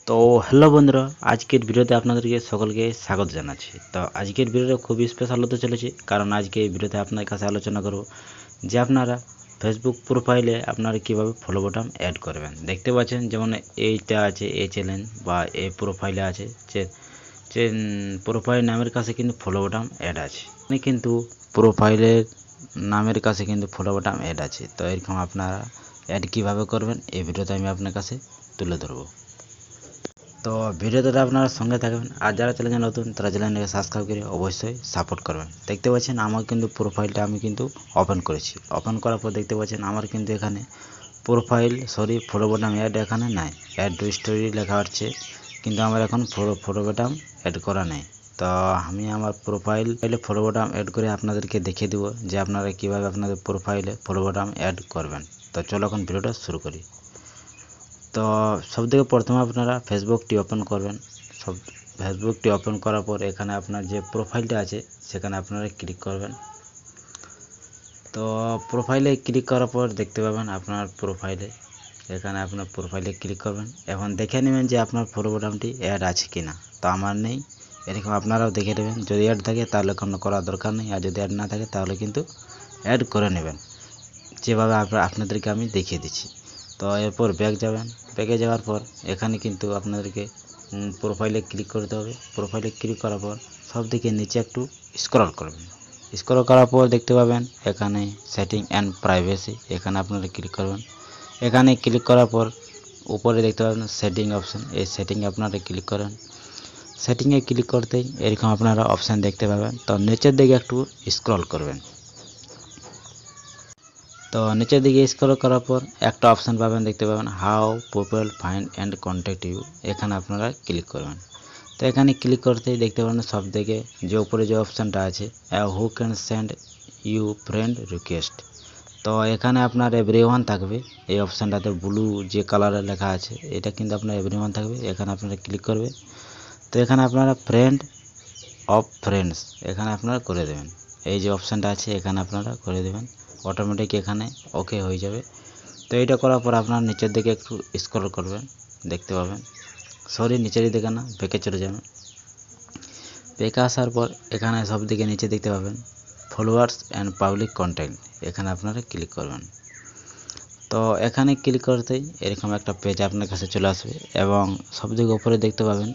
তো হ্যালো বন্ধুরা, আজকের ভিডিওতে আপনাদেরকে সকলকে স্বাগত জানাচ্ছি। তো আজকের ভিডিওটা খুবই স্পেশাল হতে চলেছে, কারণ আজকে এই ভিডিওতে আপনার কাছে আলোচনা করব যে আপনারা ফেসবুক প্রোফাইলে আপনারা কিভাবে ফলো বাটন অ্যাড করবেন। দেখতে পাচ্ছেন যেমন এইটা আছে, এই চ্যানেল বা এই প্রোফাইলে আছে যে প্রোফাইল নামের কাছে কিন্তু ফলো বাটন অ্যাড আছে, কিন্তু প্রোফাইলের নামের কাছে কিন্তু ফলো বাটন অ্যাড আছে। তো এরকম আপনারা অ্যাড কিভাবে করবেন এই ভিডিওতে আমি আপনার কাছে তুলে ধরবো। তো ভিডিওতে আপনারা সঙ্গে থাকবেন, আর যারা চ্যানেলে নতুন তারা চ্যানেলটাকে সাবস্ক্রাইব করে অবশ্যই সাপোর্ট করবেন। দেখতে পাচ্ছেন আমার কিন্তু প্রোফাইলটা আমি কিন্তু ওপেন করেছি। ওপেন করার পর দেখতে পাচ্ছেন আমার কিন্তু এখানে ফলো বাটন অ্যাড এখানে নাই, অ্যাড টু স্টোরি লেখা হচ্ছে, কিন্তু আমার এখন ফলো বাটন অ্যাড করা নেই। তো আমি আমার প্রোফাইলে ফলো বাটন অ্যাড করে আপনাদেরকে দেখিয়ে দেবো যে আপনারা কীভাবে আপনাদের প্রোফাইলে ফলো বাটন অ্যাড করবেন। তো চলো এখন ভিডিওটা শুরু করি। তো সবথেকে প্রথমে আপনারা ফেসবুকটি ওপেন করবেন। ফেসবুকটি ওপেন করার পর এখানে আপনার যে প্রোফাইলটা আছে সেখানে আপনারা ক্লিক করবেন। তো প্রোফাইলে ক্লিক করার পর দেখতে পাবেন আপনার এখানে আপনার প্রোফাইলে ক্লিক করবেন। এখন দেখে নেবেন যে আপনার ফলো বাটনটি অ্যাড আছে কি না। তো আমার নেই, এরকম আপনারাও দেখে নেবেন। যদি অ্যাড থাকে তাহলে কোনো করার দরকার নেই, আর যদি অ্যাড না থাকে তাহলে কিন্তু অ্যাড করে নেবেন, যেভাবে আপনাদেরকে আমি দেখিয়ে দিচ্ছি। তো এরপর ব্যাক যাবেন। ব্যাকে যাওয়ার পর এখানে কিন্তু আপনাদেরকে প্রোফাইলে ক্লিক করতে হবে। প্রোফাইলে ক্লিক করার পর সব দিকে নিচে একটু স্ক্রল করবেন। স্ক্রল করার পর দেখতে পাবেন এখানে সেটিং অ্যান্ড প্রাইভেসি, এখানে আপনারা ক্লিক করবেন। এখানে ক্লিক করার পর উপরে দেখতে পাবেন সেটিং অপশান, এই সেটিংয়ে আপনারা ক্লিক করেন। সেটিংয়ে ক্লিক করতেই এরকম আপনারা অপশান দেখতে পাবেন। তো নিচের দিকে একটু স্ক্রল করবেন। তো নিচের দিকে স্ক্রল করার পর একটা অপশান পাবেন, দেখতে পাবেন how people find and contact you, এখানে আপনারা ক্লিক করবেন। তো এখানে ক্লিক করতেই দেখতে পাবেন সব থেকে যে উপরে যে অপশানটা আছে who can send you friend request. তো এখানে আপনার এভরিওয়ান থাকবে, এই অপশানটাতে ব্লু যে কালারে লেখা আছে এটা কিন্তু আপনার এভরিওয়ান থাকবে, এখানে আপনারা ক্লিক করবে। তো এখানে আপনারা ফ্রেন্ড অফ ফ্রেন্ডস এখানে আপনারা করে দেবেন। এই যে অপশানটা আছে এখানে আপনারা করে দেবেন, অটোমেটিক এখানে ওকে হয়ে যাবে। তো এইটা করার পর আপনার নিচের দিকে একটু স্ক্রল করবেন, দেখতে পাবেন নিচের দিকে না, ব্যাকে চলে যাবেন। ব্যাকে আসার পর এখানে সব দিকে নিচে দেখতে পাবেন ফলোয়ার্স অ্যান্ড পাবলিক কন্টেন্ট, এখানে আপনারা ক্লিক করবেন। তো এখানে ক্লিক করতেই এরকম একটা পেজ আপনার কাছে চলে আসবে, এবং সবদিকে উপরে দেখতে পাবেন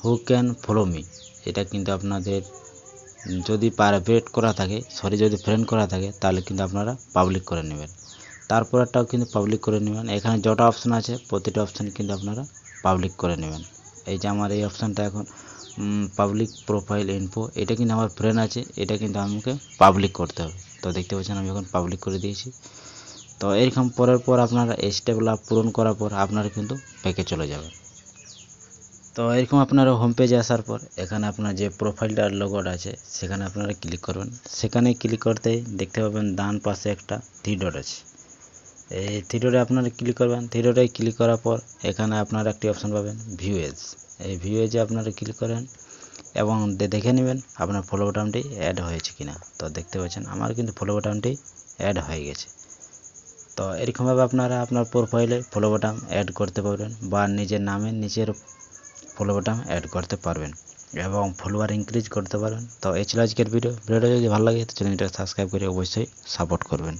হু ক্যান ফলো মি, এটা কিন্তু আপনাদের যদি প্রাইভেট করা থাকে যদি ফ্রেন্ড করা থাকে তাহলে কিন্তু আপনারা পাবলিক করে নেবেন। তারপরটাও কিন্তু পাবলিক করে নেবেন। এখানে যটা অপশান আছে প্রতিটা অপশান কিন্তু আপনারা পাবলিক করে নেবেন। এই যে আমার এই অপশানটা এখন পাবলিক প্রোফাইল ইনফো, এটা কিন্তু আমার ফ্রেন্ড আছে, এটা কিন্তু আমাকে পাবলিক করতে হবে। তো দেখতে পাচ্ছেন আমি এখন পাবলিক করে দিয়েছি। তো এরকম পরের পর আপনারা এই স্টেপগুলো পূরণ করার পর আপনারা কিন্তু ব্যাকে চলে যাবেন। তো এরকম আপনারা হোম পেজে আসার পর এখানে আপনার যে প্রোফাইলটার লোগোটা আছে সেখানে আপনারা ক্লিক করবেন। সেখানে ক্লিক করতেই দেখতে পাবেন ডান পাশে একটা থ্রি ডট আছে, এই থ্রি ডটে আপনারা ক্লিক করবেন। থ্রি ডটে ক্লিক করার পর এখানে আপনারা একটি অপশান পাবেন ভিউ এজ, এই ভিউ এজে আপনারা ক্লিক করেন এবং দেখে নেবেন আপনার ফলো বাটনটি অ্যাড হয়েছে কিনা। তো দেখতে পাচ্ছেন আমার কিন্তু ফলো বাটনটি অ্যাড হয়ে গেছে। তো এরকমভাবে আপনারা আপনার প্রোফাইলে ফলো বাটন অ্যাড করতে পারবেন, বা নিজের নামের নিচের ফলো বাটন অ্যাড করতে পারবেন এবং ফলোয়ার ইনক্রিজ করতে পারবেন। তো এই ছিল আজকের ভিডিওটা যদি ভালো লাগে তো চ্যানেলটা সাবস্ক্রাইব করে অবশ্যই সাপোর্ট করবেন।